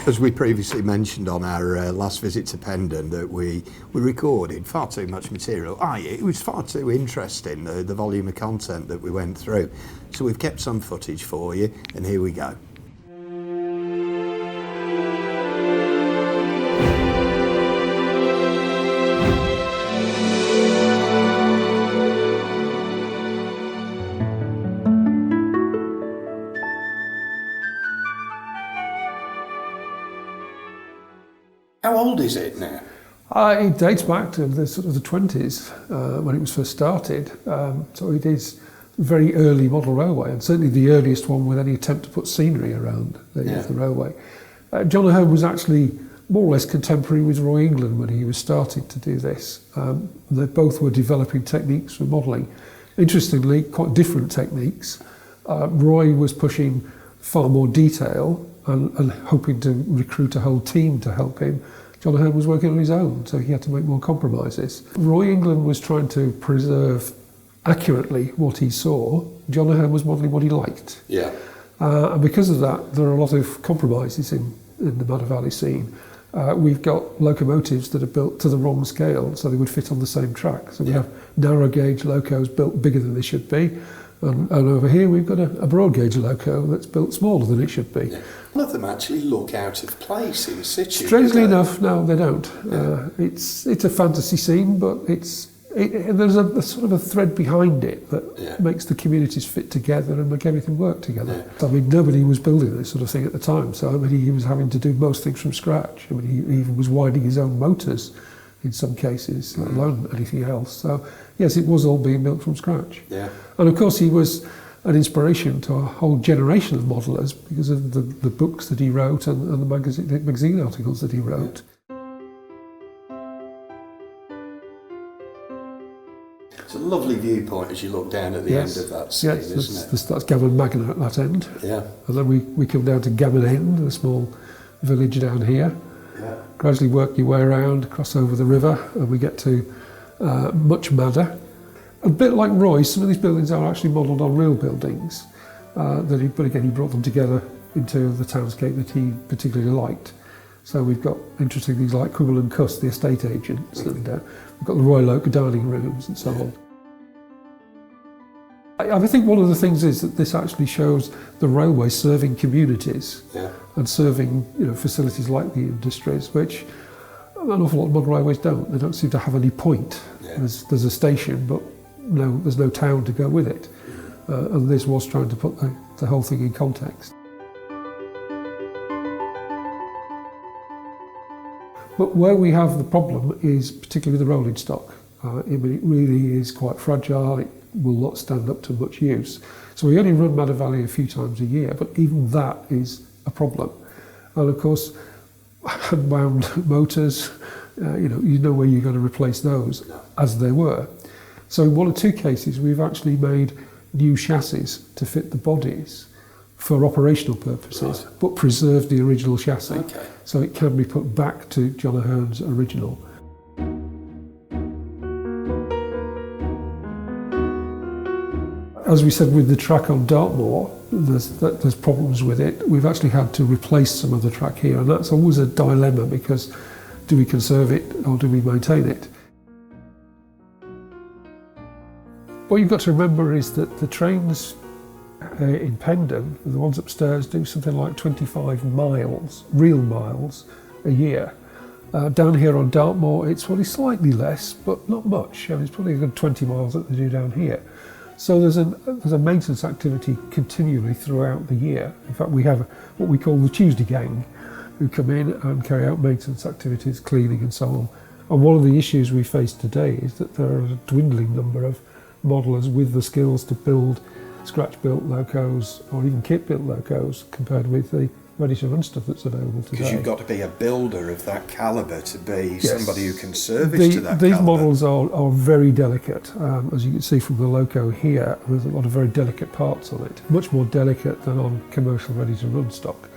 As we previously mentioned on our last visit to Pendon, that we recorded far too much material. It was far too interesting, the volume of content that we went through. So we've kept some footage for you, and here we go. How old is it now? It dates back to the sort of the 20s when it was first started. So it is a very early model railway, and certainly the earliest one with any attempt to put scenery around the railway. John O'Hearn was actually more or less contemporary with Roy England when he was starting to do this. They both were developing techniques for modelling. Interestingly, quite different techniques. Roy was pushing far more detail and hoping to recruit a whole team to help him. John O'Hearn was working on his own, so he had to make more compromises. Roy England was trying to preserve accurately what he saw. John O'Hearn was modelling what he liked. Yeah. And because of that, there are a lot of compromises in the Madder Valley scene. We've got locomotives that are built to the wrong scale, so they would fit on the same track. So we have narrow gauge locos built bigger than they should be. And over here we've got a broad gauge loco that's built smaller than it should be. Yeah. None of them actually look out of place in situ. Strangely enough, no, they don't. Yeah. It's a fantasy scene, but there's a sort of a thread behind it that makes the communities fit together and make everything work together. Yeah. I mean, nobody was building this sort of thing at the time, so I mean, he was having to do most things from scratch. I mean, he even was winding his own motors in some cases, let alone anything else. So yes, it was all being built from scratch. Yeah. And of course he was an inspiration to a whole generation of modellers because of the books that he wrote and the magazine articles that he wrote. It's a lovely viewpoint as you look down at the end of that scene, isn't it? That's Gammon Magna at that end. Yeah. And then we come down to Gammon End, a small village down here. Yeah. Gradually work your way around, cross over the river, and we get to Much Madder. A bit like Roy, some of these buildings are actually modelled on real buildings, but again he brought them together into the townscape that he particularly liked. So we've got interesting things like Quibble and Cuss, the estate agents, and we've got the Royal Oak dining rooms and so on. I think one of the things is that this actually shows the railway serving communities and serving facilities like the industries, which an awful lot of modern railways don't. They don't seem to have any point. Yeah. There's a station, but there's no town to go with it. And this was trying to put the whole thing in context. But where we have the problem is particularly with the rolling stock. It really is quite fragile. It will not stand up to much use. So we only run Madder Valley a few times a year, but even that is a problem. And of course, hand-wound motors, you know where you're going to replace those as they were. So in one or two cases, we've actually made new chassis to fit the bodies for operational purposes, but preserve the original chassis. Okay. So it can be put back to John O'Hearn's original. As we said with the track on Dartmoor, there's problems with it. We've actually had to replace some of the track here, and that's always a dilemma because do we conserve it or do we maintain it? What you've got to remember is that the trains in Pendon, the ones upstairs, do something like 25 miles, real miles, a year. Down here on Dartmoor, it's probably slightly less, but not much. I mean, it's probably a good 20 miles that they do down here. So there's a maintenance activity continually throughout the year. In fact, we have what we call the Tuesday gang, who come in and carry out maintenance activities, cleaning and so on. And one of the issues we face today is that there are a dwindling number of modellers with the skills to build scratch-built locos or even kit-built locos compared with the ready-to-run stuff that's available today. Because you've got to be a builder of that calibre to be somebody who can service to that These calibre. models are very delicate. As you can see from the loco here, there's a lot of very delicate parts on it, much more delicate than on commercial ready-to-run stock.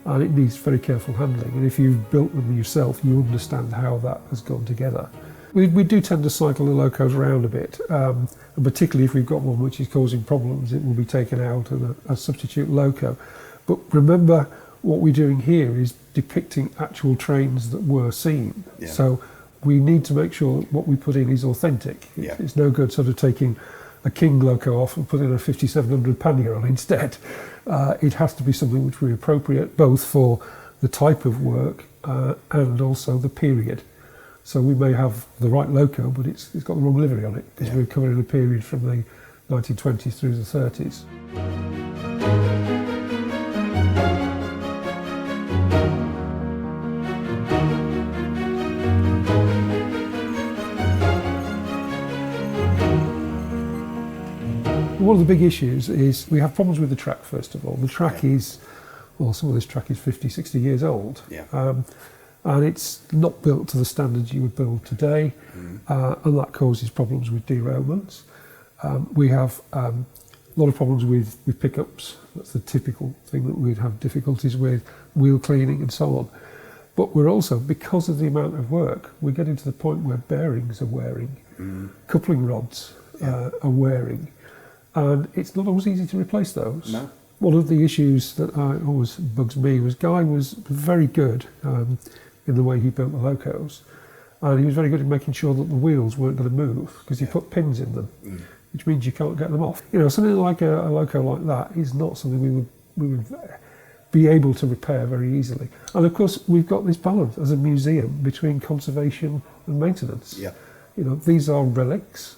And it needs very careful handling. And if you've built them yourself, you understand how that has gone together. We do tend to cycle the locos around a bit, and particularly if we've got one which is causing problems, it will be taken out and a substitute loco. But remember, What we're doing here is depicting actual trains that were seen. Yeah. So we need to make sure that what we put in is authentic. Yeah. It's no good sort of taking a King loco off and putting a 5700 pannier on instead. It has to be something which will be appropriate both for the type of work and also the period. So we may have the right loco, but it's got the wrong livery on it, because we're covering a period from the 1920s through the 30s. One of the big issues is we have problems with the track, first of all. The track is, well, some of this track is 50, 60 years old. And it's not built to the standards you would build today, and that causes problems with derailments. We have a lot of problems with pickups. That's the typical thing that we'd have difficulties with, wheel cleaning and so on. But we're also, because of the amount of work, we're getting to the point where bearings are wearing, coupling rods are wearing, and it's not always easy to replace those. No. One of the issues that always bugs me was Guy was very good in the way he built the locos, and he was very good in making sure that the wheels weren't going to move, because he put pins in them, which means you can't get them off. You know, something like a loco like that is not something we would be able to repair very easily. And of course, we've got this balance as a museum between conservation and maintenance. Yeah. You know, these are relics.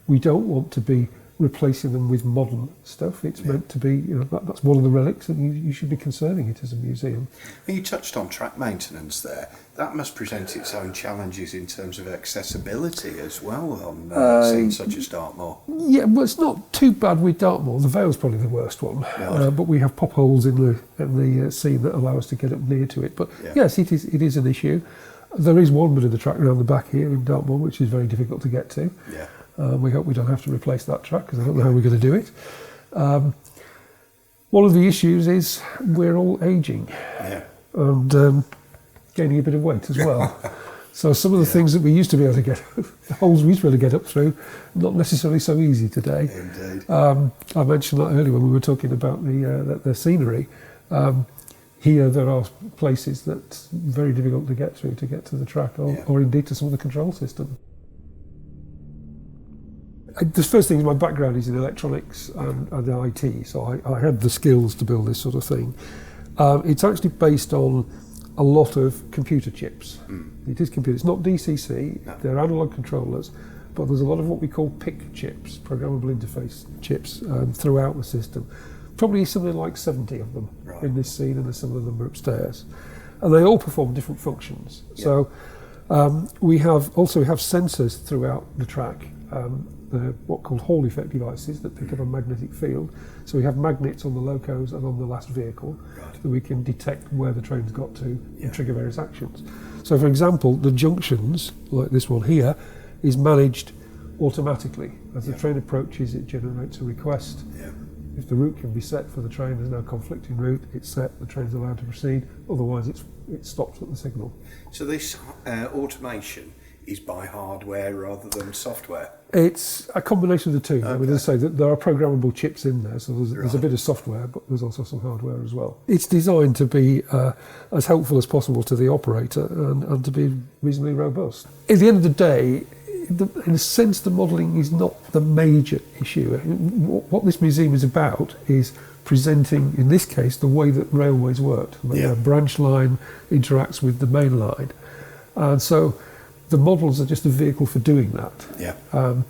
We don't want to be replacing them with modern stuff. It's meant to be, you know, that's one of the relics, and you should be conserving it as a museum. You touched on track maintenance there. That must present its own challenges in terms of accessibility as well on scenes such as Dartmoor. Yeah, well, it's not too bad with Dartmoor. The Vale's probably the worst one, but we have pop holes in the scene that allow us to get up near to it. But yes, it is an issue. There is one bit of the track around the back here in Dartmoor which is very difficult to get to. Yeah. We hope we don't have to replace that track, because I don't know how we're going to do it. One of the issues is we're all ageing and gaining a bit of weight as well. So some of the things that we used to be able to get, the holes we used to be able to get up through, not necessarily so easy today. Indeed. I mentioned that earlier when we were talking about the scenery. Here there are places that's very difficult to get through to get to the track, or indeed to some of the control system. The first thing is my background is in electronics and IT, so I had the skills to build this sort of thing. It's actually based on a lot of computer chips. It is computer, it's not DCC, they're analog controllers, but there's a lot of what we call PIC chips, programmable interface chips, throughout the system. Probably something like 70 of them in this scene, and some of them are upstairs. And they all perform different functions. So we have sensors throughout the track. What called Hall effect devices that pick up a magnetic field. So we have magnets on the locos and on the last vehicle that we can detect where the train's got to and trigger various actions. So for example, the junctions, like this one here, is managed automatically. As the train approaches, it generates a request. If the route can be set for the train, there's no conflicting route, it's set, the train's allowed to proceed, otherwise it stops at the signal. So this automation is by hardware rather than software? It's a combination of the two. I mean, as I say, that there are programmable chips in there, so there's a bit of software, but there's also some hardware as well. It's designed to be as helpful as possible to the operator and to be reasonably robust. At the end of the day, in a sense, the modelling is not the major issue. What this museum is about is presenting, in this case, the way that railways worked. The branch line interacts with the main line. And so the models are just a vehicle for doing that.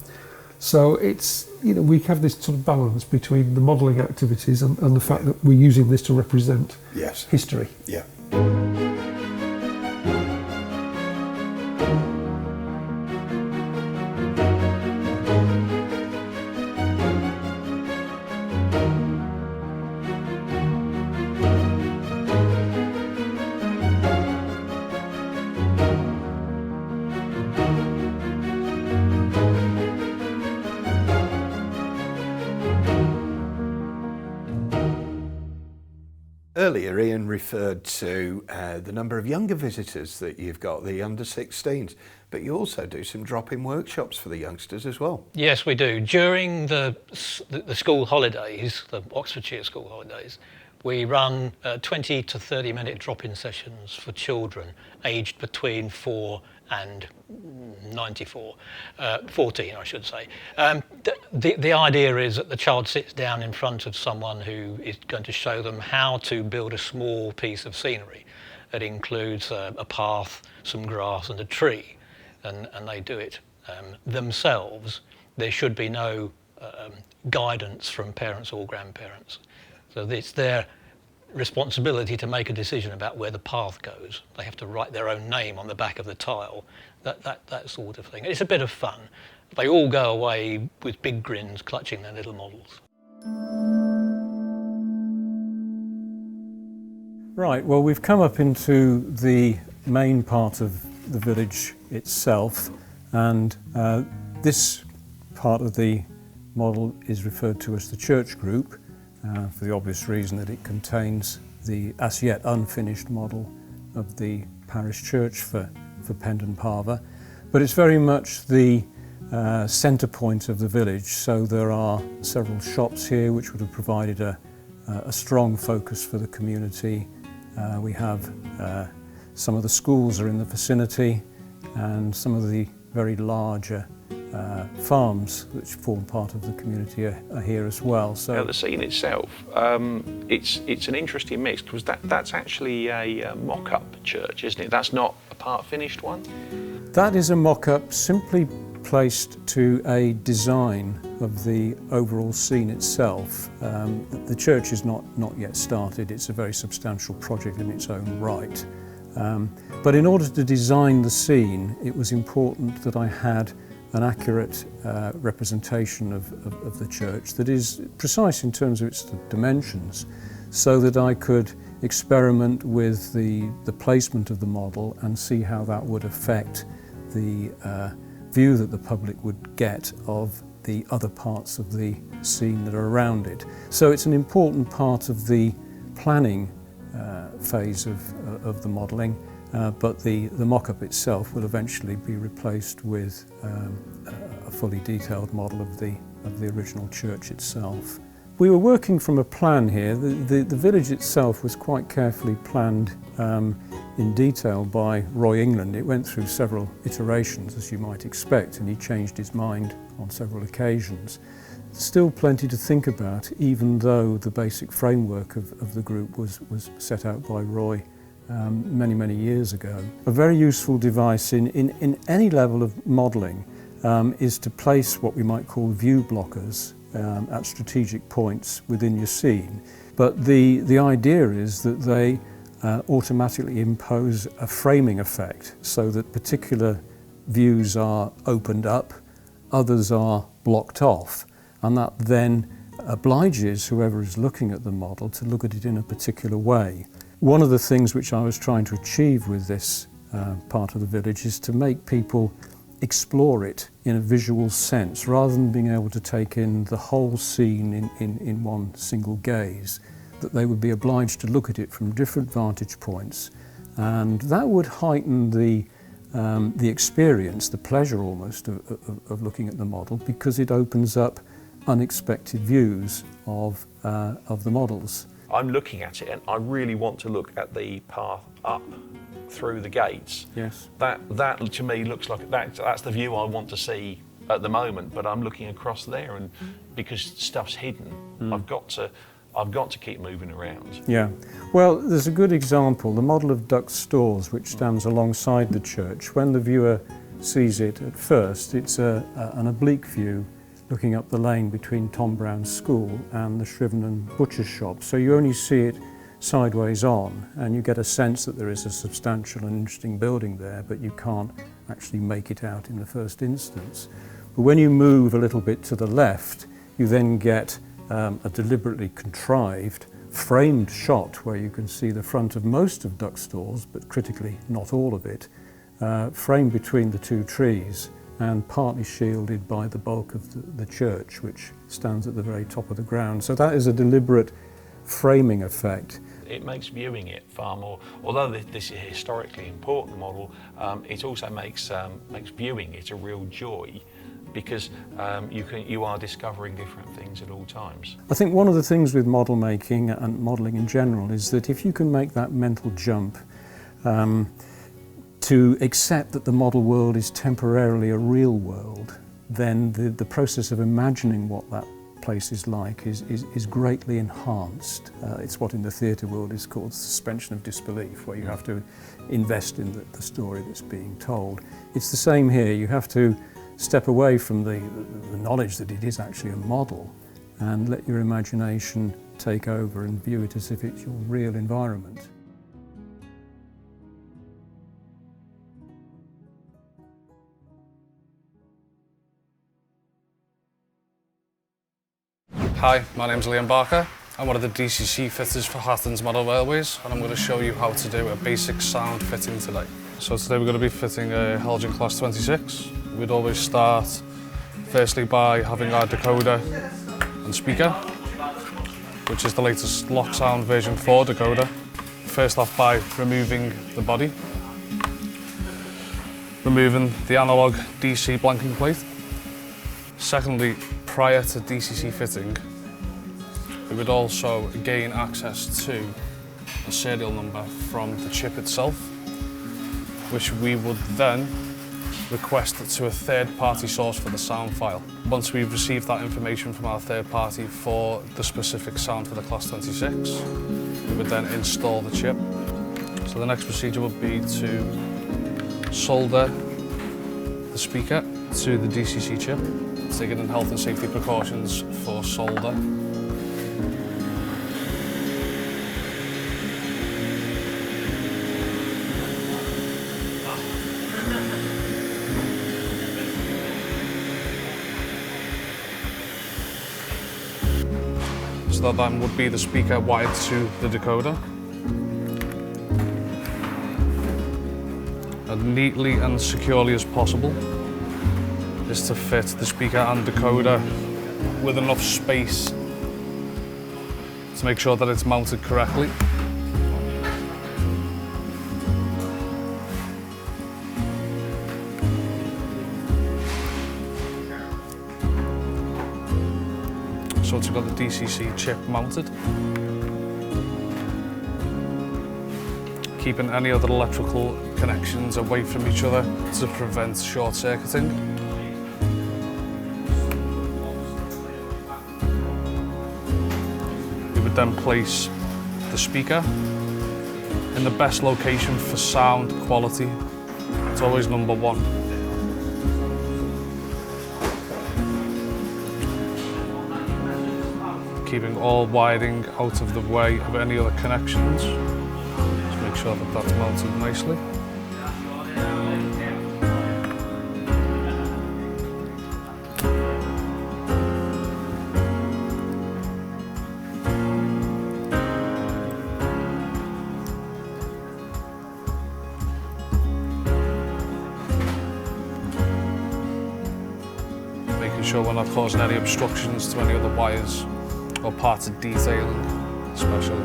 So it's, we have this sort of balance between the modelling activities and the fact that we're using this to represent history. Earlier, Ian referred to the number of younger visitors that you've got, the under 16s, but you also do some drop-in workshops for the youngsters as well. Yes, we do. During the school holidays, the Oxfordshire school holidays, We run 20 to 30 minute drop-in sessions for children aged between 4 and 14 I should say. The idea is that the child sits down in front of someone who is going to show them how to build a small piece of scenery that includes a path, some grass and a tree, and they do it themselves. There should be no guidance from parents or grandparents. So it's their responsibility to make a decision about where the path goes. They have to write their own name on the back of the tile, that sort of thing. It's a bit of fun. They all go away with big grins, clutching their little models. Right, well, we've come up into the main part of the village itself, and this part of the model is referred to as the church group, for the obvious reason that it contains the as yet unfinished model of the parish church for Pendon Parva. But it's very much the centre point of the village, so there are several shops here which would have provided a strong focus for the community. We have some of the schools are in the vicinity, and some of the very larger farms which form part of the community are here as well. So now, the scene itself, it's an interesting mix, because that's actually a mock-up church, isn't it? That's not a part-finished one? that is a mock-up simply placed to a design of the overall scene itself. The church is not yet started. It's a very substantial project in its own right. But in order to design the scene, it was important that I had an accurate representation of the church that is precise in terms of its dimensions, so that I could experiment with the placement of the model and see how that would affect the view that the public would get of the other parts of the scene that are around it. So it's an important part of the planning phase of the modelling, but the mock-up itself will eventually be replaced with a fully detailed model of the original church itself. We were working from a plan here. The village itself was quite carefully planned in detail by Roy England. It went through several iterations, as you might expect, and he changed his mind on several occasions. Still plenty to think about, even though the basic framework of the group was set out by Roy many years ago. A very useful device in any level of modelling is to place what we might call view blockers at strategic points within your scene. But the idea is that they automatically impose a framing effect, so that particular views are opened up, others are blocked off, and that then obliges whoever is looking at the model to look at it in a particular way. One of the things which I was trying to achieve with this part of the village is to make people explore it in a visual sense, rather than being able to take in the whole scene in one single gaze, that they would be obliged to look at it from different vantage points, and that would heighten the experience, the pleasure almost of looking at the model, because it opens up unexpected views of the models. I'm looking at it and I really want to look at the path up through the gates. Yes. That to me looks like that's the view I want to see at the moment, but I'm looking across there, and because stuff's hidden, I've got to keep moving around. Yeah. Well, there's a good example, the model of Duck Stores, which stands alongside the church. When the viewer sees it at first, it's an oblique view looking up the lane between Tom Brown's school and the Shrivenham butcher's shop. So you only see it sideways on, and you get a sense that there is a substantial and interesting building there, but you can't actually make it out in the first instance. But when you move a little bit to the left, you then get a deliberately contrived framed shot where you can see the front of most of Duck Stores, but critically not all of it, framed between the two trees and partly shielded by the bulk of the church, which stands at the very top of the ground. So that is a deliberate framing effect. It makes viewing it far more, although this is a historically important model, it also makes viewing it a real joy, because you are discovering different things at all times. I think one of the things with model making and modelling in general is that if you can make that mental jump to accept that the model world is temporarily a real world, then the process of imagining what that place is like is greatly enhanced. It's what in the theatre world is called suspension of disbelief, where you have to invest in the story that's being told. It's the same here. You have to step away from the knowledge that it is actually a model and let your imagination take over and view it as if it's your real environment. Hi, my name's Liam Barker. I'm one of the DCC fitters for Hathens Model Railways, and I'm going to show you how to do a basic sound fitting today. So today we're going to be fitting a Helgen Class 26. We'd always start firstly by having our decoder and speaker, which is the latest Lock Sound version 4 decoder. First off by removing the body, removing the analog DC blanking plate. Secondly, prior to DCC fitting, we would also gain access to a serial number from the chip itself, which we would then request to a third-party source for the sound file. Once we've received that information from our third party for the specific sound for the Class 26, we would then install the chip. So the next procedure would be to solder the speaker to the DCC chip, taking in health and safety precautions for solder. So that then would be the speaker wired to the decoder. As neatly and securely as possible is to fit the speaker and decoder with enough space to make sure that it's mounted correctly. So once we've got the DCC chip mounted, keeping any other electrical connections away from each other to prevent short-circuiting. We would then place the speaker in the best location for sound quality. It's always number one. Keeping all wiring out of the way of any other connections. Just make sure that that's mounted nicely. Making sure we're not causing any obstructions to any other wires or parts of detailing, especially.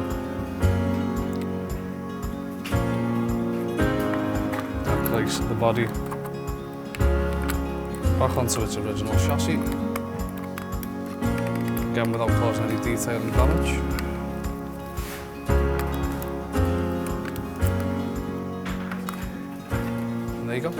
And place the body back onto its original chassis, again without causing any detailing damage. And there you go.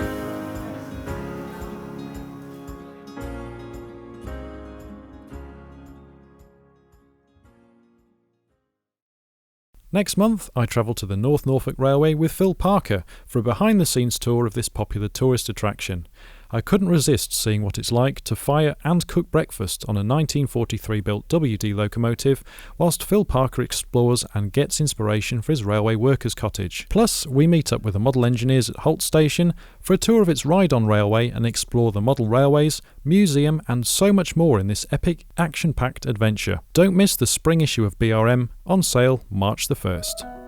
Next month, I travel to the North Norfolk Railway with Phil Parker for a behind-the-scenes tour of this popular tourist attraction. I couldn't resist seeing what it's like to fire and cook breakfast on a 1943-built WD locomotive, whilst Phil Parker explores and gets inspiration for his railway workers' cottage. Plus, we meet up with the model engineers at Holt Station for a tour of its ride-on railway and explore the model railways, museum and so much more in this epic, action-packed adventure. Don't miss the spring issue of BRM, on sale March the 1st.